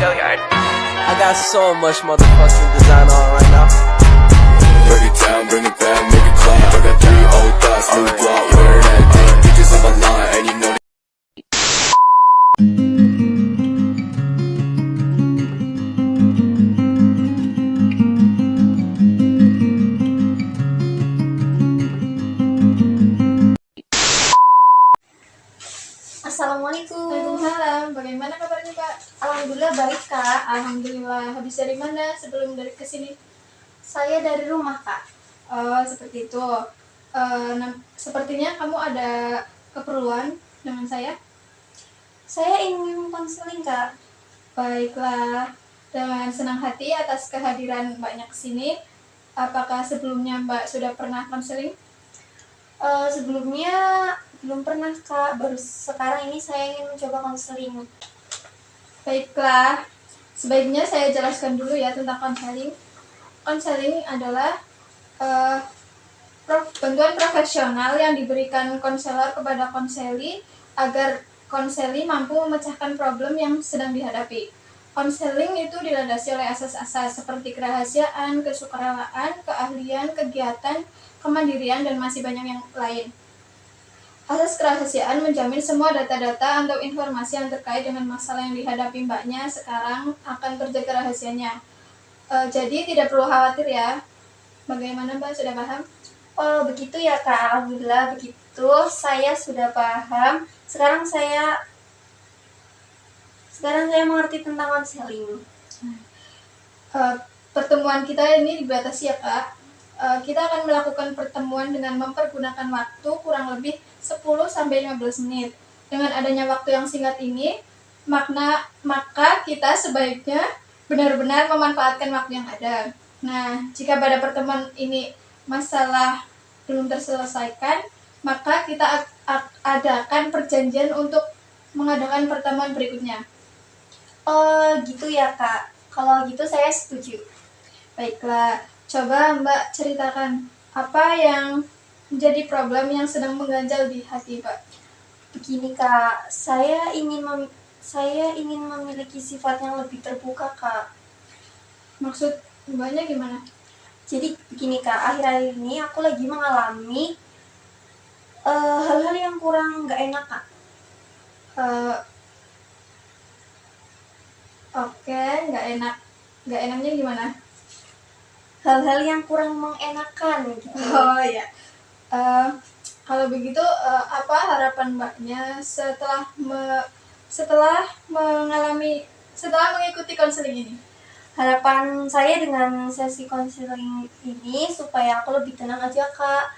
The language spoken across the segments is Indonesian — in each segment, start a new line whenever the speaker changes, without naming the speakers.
I got so much motherfucking design on right now.
Break it down, bring it back, make it clap. I got 3 old thoughts, new block, wear that thing. Bitches on my line, and you know.
Assalamualaikum.
Waalaikumsalam. Bagaimana kabarnya, Kak?
Alhamdulillah baik, Kak.
Alhamdulillah. Habis dari mana sebelum dari kesini?
Saya dari rumah, Kak.
Oh, seperti itu. Sepertinya kamu ada keperluan dengan saya.
Saya ingin konseling, Kak.
Baiklah. Dengan senang hati atas kehadiran Mbaknya kesini. Apakah sebelumnya Mbak sudah pernah konseling?
Sebelumnya belum pernah, Kak. Baru sekarang ini saya ingin mencoba konseling.
Baiklah. Sebaiknya saya jelaskan dulu ya tentang konseling. Konseling adalah bantuan profesional yang diberikan konselor kepada konseli agar konseli mampu memecahkan problem yang sedang dihadapi. Konseling itu dilandasi oleh asas-asas seperti kerahasiaan, kesukarelaan, keahlian, kegiatan, kemandirian, dan masih banyak yang lain. Asas kerahasiaan menjamin semua data-data atau informasi yang terkait dengan masalah yang dihadapi Mbaknya sekarang akan terjaga rahasianya. Jadi tidak perlu khawatir ya. Bagaimana Mbak, sudah paham?
Oh, begitu ya, Kak. Alhamdulillah begitu. Saya sudah paham. Sekarang saya mengerti tentang konseling.
Pertemuan kita ini dibatasi ya, Kak. Kita akan melakukan pertemuan dengan mempergunakan waktu kurang lebih 10-15 menit. Dengan adanya waktu yang singkat ini, maka kita sebaiknya benar-benar memanfaatkan waktu yang ada. Nah, jika pada pertemuan ini masalah belum terselesaikan, maka kita adakan perjanjian untuk mengadakan pertemuan berikutnya.
Oh, gitu ya, Kak. Kalau gitu saya setuju.
Baiklah, coba Mbak ceritakan apa yang menjadi problem yang sedang mengganjal di hati Mbak.
Begini, Kak. Saya ingin memiliki sifat yang lebih terbuka, Kak.
Maksud Mbaknya gimana?
Jadi begini, Kak, akhir-akhir ini aku lagi mengalami hal-hal yang kurang nggak enak, Kak.
Oke, nggak enak. Nggak enaknya gimana?
Hal-hal yang kurang mengenakan gitu.
Oh ya. Kalau begitu apa harapan Mbaknya setelah mengikuti konseling ini?
Harapan saya dengan sesi konseling ini supaya aku lebih tenang aja, Kak.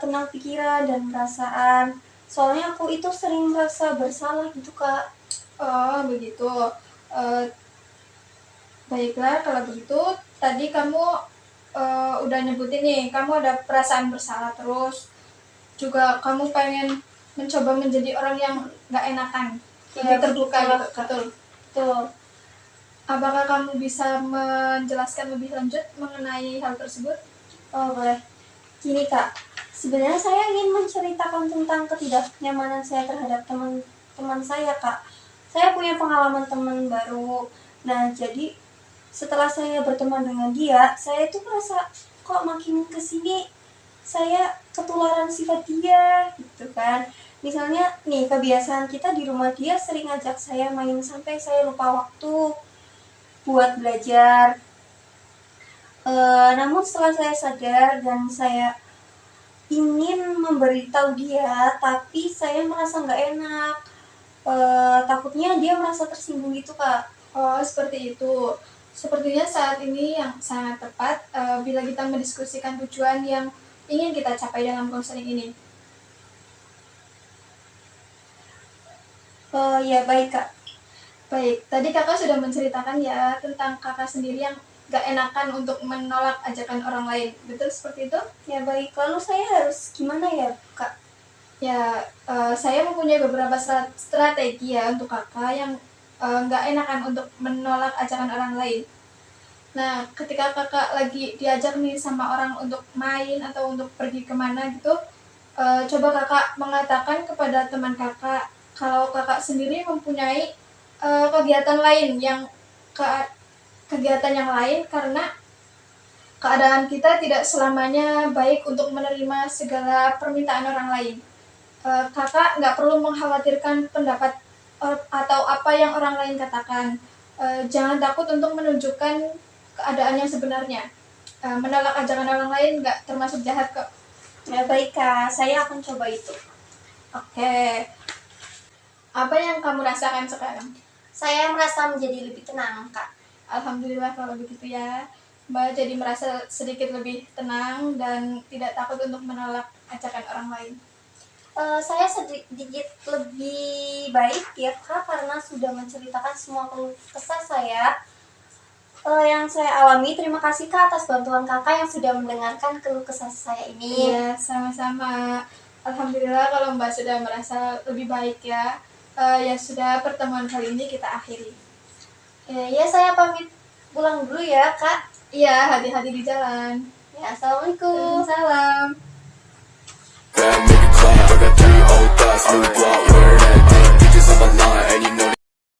Tenang pikiran dan perasaan. Soalnya aku itu sering merasa bersalah gitu, Kak.
Oh, begitu. Baiklah, kalau begitu tadi kamu udah nyebutin nih, kamu ada perasaan bersalah terus. Juga kamu pengen mencoba menjadi orang yang gak enakan, lebih terbuka gitu.
Betul.
Apakah kamu bisa menjelaskan lebih lanjut mengenai hal tersebut?
Oh, boleh. Gini, Kak, sebenarnya saya ingin menceritakan tentang ketidaknyamanan saya terhadap teman saya, Kak. Saya punya pengalaman teman baru. Nah, jadi setelah saya berteman dengan dia, saya itu merasa kok makin kesini saya ketularan sifat dia, gitu kan. Misalnya nih, kebiasaan kita di rumah dia sering ngajak saya main sampai saya lupa waktu buat belajar. Namun setelah saya sadar dan saya ingin memberitahu dia, tapi saya merasa nggak enak. Takutnya dia merasa tersinggung gitu, Kak.
Oh, seperti itu. Sepertinya saat ini yang sangat tepat bila kita mendiskusikan tujuan yang ingin kita capai dalam konseling ini.
Ya baik, Kak.
Baik, tadi kakak sudah menceritakan ya tentang kakak sendiri yang gak enakan untuk menolak ajakan orang lain. Betul seperti itu?
Ya baik, lalu saya harus gimana ya, Kak?
Ya, saya mempunyai beberapa strategi ya untuk kakak yang gak enakan untuk menolak ajakan orang lain. Nah, ketika kakak lagi diajak nih sama orang untuk main atau untuk pergi kemana gitu, coba kakak mengatakan kepada teman kakak kalau kakak sendiri mempunyai kegiatan lain kegiatan yang lain, karena keadaan kita tidak selamanya baik untuk menerima segala permintaan orang lain. Kakak nggak perlu mengkhawatirkan pendapat atau apa yang orang lain katakan. Jangan takut untuk menunjukkan keadaan yang sebenarnya. Menolak ajakan orang lain nggak termasuk jahat kok.
Ya baik Kak, saya akan coba itu.
Oke. Apa yang kamu rasakan sekarang?
Saya merasa menjadi lebih tenang Kak.
Alhamdulillah kalau begitu ya. Mbak jadi merasa sedikit lebih tenang dan tidak takut untuk menolak ajakan orang lain.
Saya sedikit lebih baik ya Kak, karena sudah menceritakan semua keluh kesah saya yang saya alami. Terima kasih Kak atas bantuan Kakak yang sudah mendengarkan keluh kesah saya ini.
Iya, sama-sama. Alhamdulillah kalau Mbak sudah merasa lebih baik ya. Ya sudah, pertemuan kali ini kita akhiri.
Ya saya pamit pulang dulu ya Kak.
Iya, hati-hati di jalan.
Ya, assalamualaikum.
Salam.